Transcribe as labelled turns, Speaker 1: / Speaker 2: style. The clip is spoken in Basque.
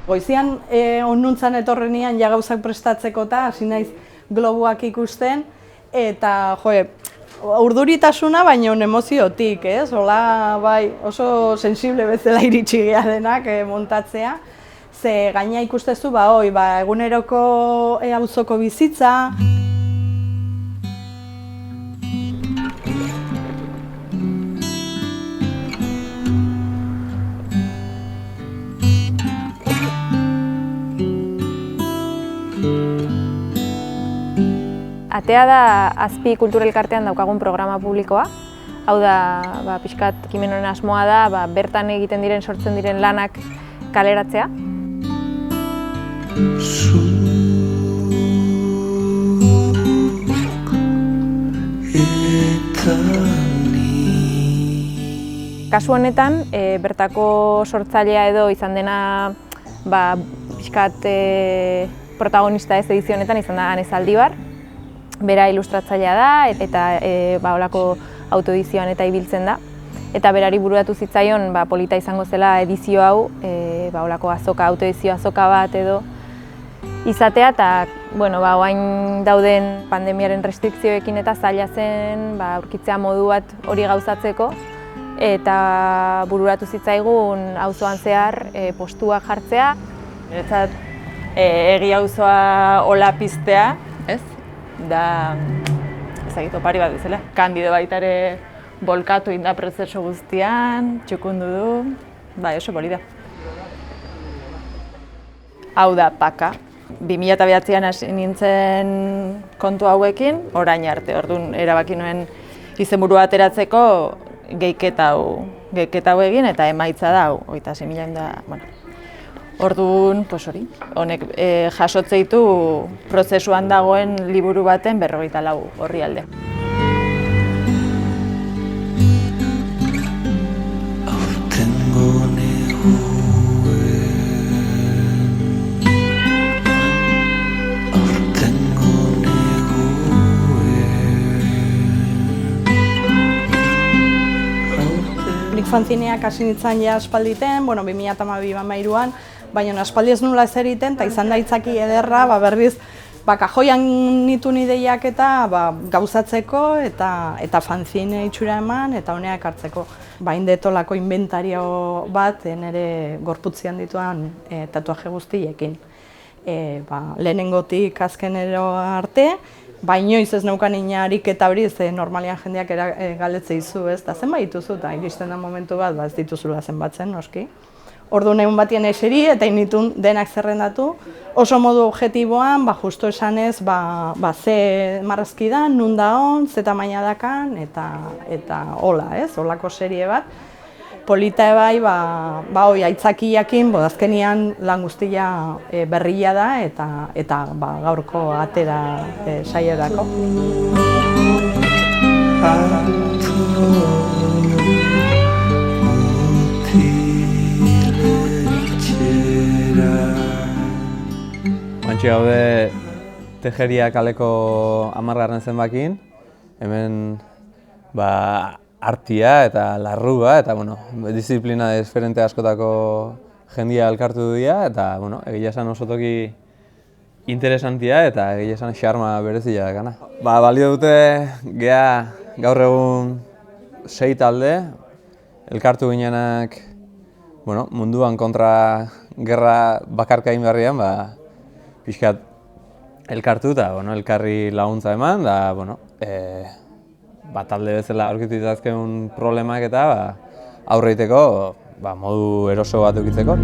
Speaker 1: Goizian onnuntzan etorrenian ja gauzak prestatzeko eta hasi naiz globuak ikusten eta urduritasuna baino emoziotik, ez? Hola, bai, oso sensible bezala iritsi gea denak montatzea. Ze gaina ikustezu eguneroko auzoko bizitza.
Speaker 2: Atea da Azpi Kultur Elkartean daukagun programa publikoa. Hau da, pixkat ekimen honen asmoa da, bertan egiten diren, sortzen diren lanak kaleratzea. Kasu honetan, bertako sortzailea edo izan dena pixkat protagonista ez edizio honetan izan da Ane Zaldibar. Bera ilustratzailea da eta holako autoedizioan eta ibiltzen da. Eta berari bururatu zitzaion polita izango zela edizio hau, holako autoedizio azoka bat edo izatea eta orain dauden pandemiaren restrikzioekin eta zaila zen aurkitzea modu bat hori gauzatzeko eta bururatu zitzaigun auzoan zehar postuak jartzea.
Speaker 3: Niretzat egi auzoa hola piztea, ez? Da, ezagit opari bat bezala. Kandido baita ere bolkatu inda prozesu guztian, txukundu du, oso polita. Hau da Paka. 2009an hasi nintzen kontu hauekin, orain arte, orduan erabaki nuen izenburua ateratzeko gehiketa hau egin eta emaitza da hau, 26.000 da, Orduan, hori, honek jasotze ditu prozesuan dagoen liburu baten 54 orrialde.
Speaker 1: Nik fanzineak hasi nintzen ja aspalditen, 2012-2013an, baina aspaldi ez nula ez egiten, eta izan da itzaki ederra, berriz, kajoian nitu ideiak eta gauzatzeko eta fanzine itxura eman eta honea ekartzeko. Indetolako inventario bat nire gorputzian dituan tatuaje guztiekin. Lehenengotik azkenero arte, inoiz ez neukan inarik eta hori normalian jendeak galdetze izu, ez? Eta zenbat dituzu, eta iristen da momentu bat, ez dituzula zenbatzen, noski. Orduan egun batien eseri eta initun denak zerrendatu. Oso modu objektiboan, justo esanez, ze marrazki da, nun da hon, ze tamaina dakan, eta hola, ez? Holako serie bat. Polita ebai, aitzakiakin, azkenian lan guztia berria da eta gaurko atera saiorako.
Speaker 4: Antxe gaude Tejeria kaleko 10. zenbakin, hemen artia eta larrua eta disiplina diferente askotako jendia elkartu dira eta egia esan oso toki interesantia eta egia esan xarma berezia dakana. Balio dute gea gaur egun 6 talde elkartu ginenak munduan kontra gerra bakarka egin beharrian pixkat elkartu eta elkarri laguntza eman da talde bezala aurkitu ditazkeun problemak eta aurre egiteko modu eroso bat edukitzeko.